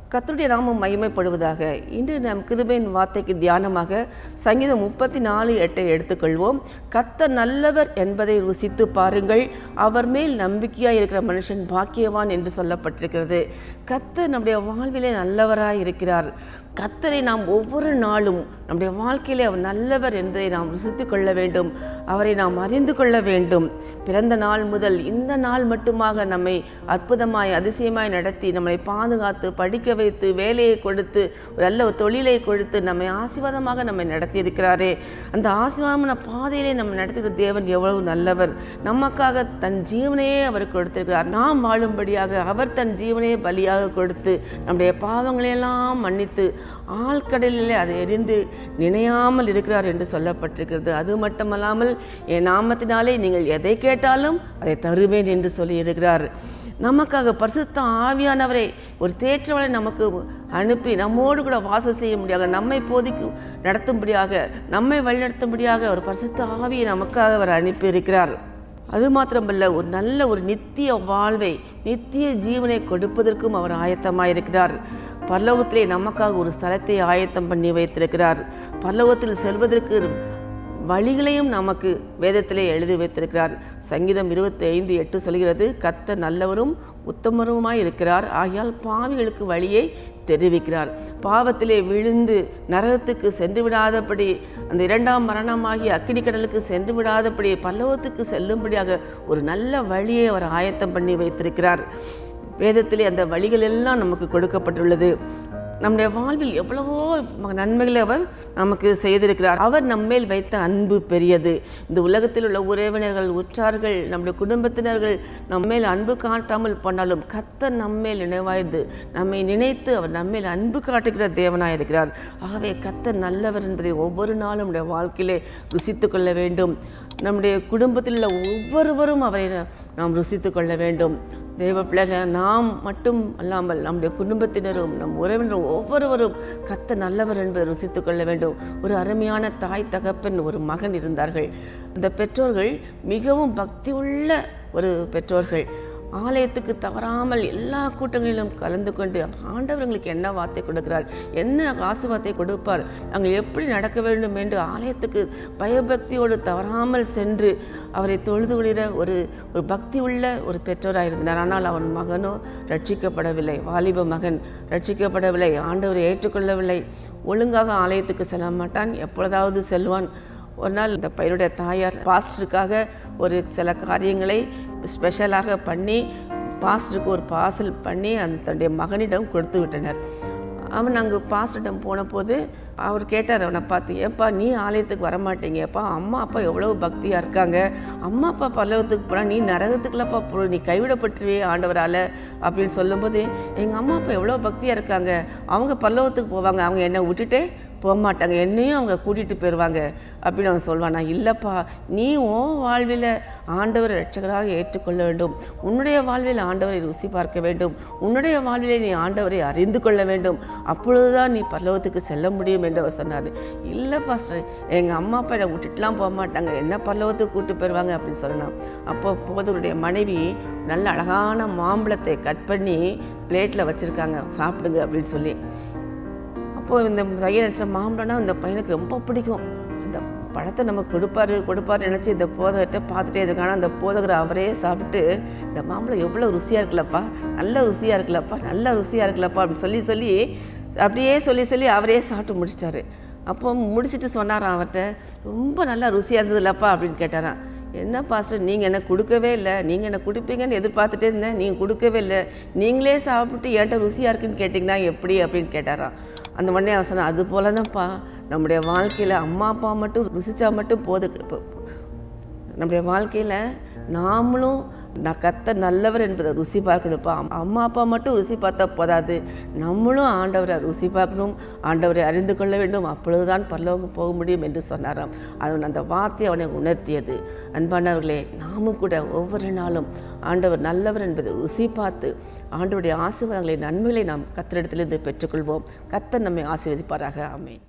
கர்த்தருடைய நாமம் மகிமைப்படுவதாக. இன்று நம் கிருபையின் வார்த்தைக்கு தியானமாக சங்கீதம் 34:8 எடுத்துக்கொள்வோம். கர்த்தர் நல்லவர் என்பதை ருசித்து பாருங்கள், அவர் மேல் நம்பிக்கையாக இருக்கிற மனுஷன் பாக்கியவான் என்று சொல்லப்பட்டிருக்கிறது. கர்த்தர் நம்முடைய வாழ்விலே நல்லவராய் இருக்கிறார். கர்த்தரை நாம் ஒவ்வொரு நாளும் நம்முடைய வாழ்க்கையிலே அவர் நல்லவர் என்பதை நாம் ருசித்து கொள்ள வேண்டும். அவரை நாம் அறிந்து கொள்ள வேண்டும். பிறந்த நாள் முதல் இந்த நாள் மட்டுமாக நம்மை அற்புதமாய் அதிசயமாய் நடத்தி நம்மை பாதுகாத்து படிக்க வைத்து வேலையை கொடுத்து ஒரு நல்ல ஒரு தொழிலை கொடுத்து நம்மை ஆசீர்வாதமாக நம்மை நடத்தி இருக்கிறாரே. அந்த ஆசீர்வாதமான பாதையிலே நம்ம நடத்துகிற தேவன் எவ்வளவு நல்லவர். நமக்காக தன் ஜீவனையே அவர் கொடுத்திருக்கிறார். நாம் வாழும்படியாக அவர் தன் ஜீவனையே பலியாக கொடுத்து நம்முடைய பாவங்களையெல்லாம் மன்னித்து ஆழ்கடலிலே அதை எரிந்து நினையாமல் இருக்கிறார் என்று சொல்லப்பட்டிருக்கிறது. அது மட்டுமல்லாமல் என் நாமத்தினாலே நீங்கள் எதை கேட்டாலும் அதை தருவேன் என்று சொல்லியிருக்கிறார். நமக்காக பரிசுத்த ஆவியானவரை ஒரு தேற்றவரை நமக்கு அனுப்பி நம்மோடு கூட வாசம் செய்ய முடியாக, நம்மை போதிக்கு நடத்தும்படியாக, நம்மை வழிநடத்தும்படியாக ஒரு பரிசுத்த ஆவியை நமக்காக அவர் அனுப்பியிருக்கிறார். அது மாத்திரமல்ல, ஒரு நல்ல ஒரு நித்திய வாழ்வை நித்திய ஜீவனை கொடுப்பதற்கும் அவர் ஆயத்தமாயிருக்கிறார். பரலோகத்திலே நமக்காக ஒரு ஸ்தலத்தை ஆயத்தம் பண்ணி வைத்திருக்கிறார். பரலோகத்தில் செல்வதற்கு வழிகளையும் நமக்கு வேதத்திலே எழுதி வைத்திருக்கிறார். சங்கீதம் 25:8 சொல்கிறது, கர்த்தர் நல்லவரும் உத்தமருமாய் இருக்கிறார், ஆகையால் பாவிகளுக்கு வழியை தெரிவிக்கிறார். பாவத்திலே விழுந்து நரகத்துக்கு சென்று விடாதபடி, அந்த இரண்டாம் மரணமாகி அக்கினி கடலுக்கு சென்று விடாதபடி பரலோகத்துக்கு செல்லும்படியாக ஒரு நல்ல வழியை அவர் ஆயத்தம் பண்ணி வைத்திருக்கிறார். வேதத்திலே அந்த வழிகள் எல்லாம் நமக்கு கொடுக்கப்பட்டுள்ளது. நம்முடைய வாழ்வில் எவ்வளவோ நன்மைகளை அவர் நமக்கு செய்திருக்கிறார். அவர் நம்மேல் வைத்த அன்பு பெரியது. இந்த உலகத்தில் உள்ள உறவினர்கள், உற்றார்கள், நம்முடைய குடும்பத்தினர்கள் நம்மேல் அன்பு காட்டாமல் போனாலும் கர்த்தர் நம்மேல் நினைவாய்ந்து நம்மை நினைத்து அவர் நம்மேல் அன்பு காட்டுகிற தேவனாயிருக்கிறார். ஆகவே கர்த்தர் நல்லவர் என்பதை ஒவ்வொரு நாளும் நம்முடைய வாழ்க்கையிலே ருசித்து கொள்ள வேண்டும். நம்முடைய குடும்பத்தில் உள்ள ஒவ்வொருவரும் அவரை நாம் ருசித்து கொள்ள வேண்டும். தேவ பிள்ளைகள் நாம் மட்டும் அல்லாமல் நம்முடைய குடும்பத்தினரும் நம் உறவினரும் ஒவ்வொருவரும் கர்த்தர் நல்லவர் என்பதை ருசித்து கொள்ள வேண்டும். ஒரு அருமையான தாய் தகப்பன் ஒரு மகன் இருந்தார்கள். அந்த பெற்றோர்கள் மிகவும் பக்தி உள்ள ஒரு பெற்றோர்கள். ஆலயத்துக்கு தவறாமல் எல்லா கூட்டங்களிலும் கலந்து கொண்டு ஆண்டவர்களுக்கு என்ன வார்த்தை கொடுக்கிறார், என்ன ஆசீர்வாதத்தை கொடுப்பார், நாங்கள் எப்படி நடக்க வேண்டும் என்று ஆலயத்துக்கு பயபக்தியோடு தவறாமல் சென்று அவரை தொழுது கொள்கிற ஒரு பக்தி உள்ள ஒரு பெற்றோராக இருந்தார். ஆனால் அவன் மகனோ ரட்சிக்கப்படவில்லை. வாலிப மகன் ரட்சிக்கப்படவில்லை. ஆண்டவரை ஏற்றுக்கொள்ளவில்லை. ஒழுங்காக ஆலயத்துக்கு செல்ல மாட்டான், எப்பொழுதாவது செல்வான். ஒரு நாள் இந்த பையனுடைய தாயார் பாஸ்டருக்காக ஒரு சில காரியங்களை ஸ்பெஷலாக பண்ணி பாஸ்டருக்கு ஒரு பார்சல் பண்ணி தன்னுடைய மகனிடம் கொடுத்து விட்டனர். அவன் அங்கே பாஸ்டரிடம் போன போது அவர் கேட்டார் அவனை பார்த்து, ஏப்பா நீ ஆலயத்துக்கு வரமாட்டீங்கப்பா, அம்மா அப்பா எவ்வளோ பக்தியாக இருக்காங்க, அம்மா அப்பா பல்லவத்துக்கு போனால் நீ நரகத்துக்குள்ளப்பா போ, நீ கைவிடப்பட்டுருவே ஆண்டவரால் அப்படின்னு சொல்லும்போது, எங்கள் அம்மா அப்பா எவ்வளோ பக்தியாக இருக்காங்க, அவங்க பல்லவத்துக்கு போவாங்க, அவங்க என்னை விட்டுட்டே போக மாட்டாங்க, என்னையும் அவங்க கூட்டிகிட்டு போயிடுவாங்க அப்படின்னு அவன் சொல்வான். நான் இல்லைப்பா, நீ உன் வாழ்வில் ஆண்டவரை ரட்சகராக ஏற்றுக்கொள்ள வேண்டும், உன்னுடைய வாழ்வில் ஆண்டவரை ருசி பார்க்க வேண்டும், உன்னுடைய வாழ்விலே நீ ஆண்டவரை அறிந்து கொள்ள வேண்டும், அப்பொழுதுதான் நீ பரலோகத்துக்கு செல்ல முடியும் என்று அவர் சொன்னார். இல்லை பாஸ்டர், எங்கள் அம்மா அப்பா என்னை விட்டுட்டுலாம் போக மாட்டாங்க, என்ன பரலோகத்துக்கு கூப்பிட்டு போயிடுவாங்க அப்படின்னு சொன்னான். அப்போ போதவருடைய மனைவி நல்ல அழகான மாம்பழத்தை கட் பண்ணி பிளேட்டில் வச்சுருக்காங்க, சாப்பிடுங்க அப்படின்னு சொல்லி. அப்போது இந்த பையன் நினச்ச மாம்பழம்னா இந்த பையனுக்கு ரொம்ப பிடிக்கும். இந்த பழத்தை நமக்கு கொடுப்பார் நினச்சி இந்த போதகர்கிட்ட பார்த்துட்டே இருக்காங்க. அந்த போதகரை அவரே சாப்பிட்டு, இந்த மாம்பழம் எவ்வளோ ருசியாக இருக்குல்லப்பா, நல்ல ருசியாக இருக்குல்லப்பா, நல்ல ருசியாக இருக்குல்லப்பா அப்படின்னு சொல்லி அப்படியே சொல்லி அவரே சாப்பிட்டு முடிச்சிட்டாரு. அப்போ முடிச்சுட்டு சொன்னாராம் அவர்கிட்ட, ரொம்ப நல்லா ருசியாக இருந்ததுல்லப்பா அப்படின்னு கேட்டாரான். என்ன பாஸ்டர், நீங்கள் என்ன கொடுக்கவே இல்லை, நீங்கள் என்ன கொடுப்பீங்கன்னு எதிர்பார்த்துட்டே இருந்தேன், நீங்கள் கொடுக்கவே இல்லை, நீங்களே சாப்பிட்டு என்கிட்ட ருசியாக இருக்குன்னு கேட்டிங்கன்னா எப்படி அப்படின்னு கேட்டாராம். அந்த உடனே அவன் சொன்னான், அது போல தான்ப்பா நம்முடைய வாழ்க்கையில் அம்மா அப்பா மட்டும் ருசித்தா மட்டும் போது, நம்முடைய வாழ்க்கையில் நாமளும் கர்த்தர் நல்லவர் என்பதை ருசி பார்க்கணும்ப்பா. அம்மா அப்பா மட்டும் ருசி பார்த்தா போதாது, நம்மளும் ஆண்டவரை ருசி பார்க்கணும், ஆண்டவரை அறிந்து கொள்ள வேண்டும், அப்பொழுதுதான் பரலோகம் போக முடியும் என்று சொன்னாராம். அவன் அந்த வார்த்தை அவனை உணர்த்தியது. அன்பானவர்களே, நாமும் கூட ஒவ்வொரு நாளும் ஆண்டவர் நல்லவர் என்பதை ருசி பார்த்து ஆண்டவருடைய ஆசீர்வாதங்களை நன்மைகளை நாம் கர்த்தரிடத்திலிருந்து பெற்றுக்கொள்வோம். கர்த்தர் நம்மை ஆசீர்வதிப்பாராக. ஆமென்.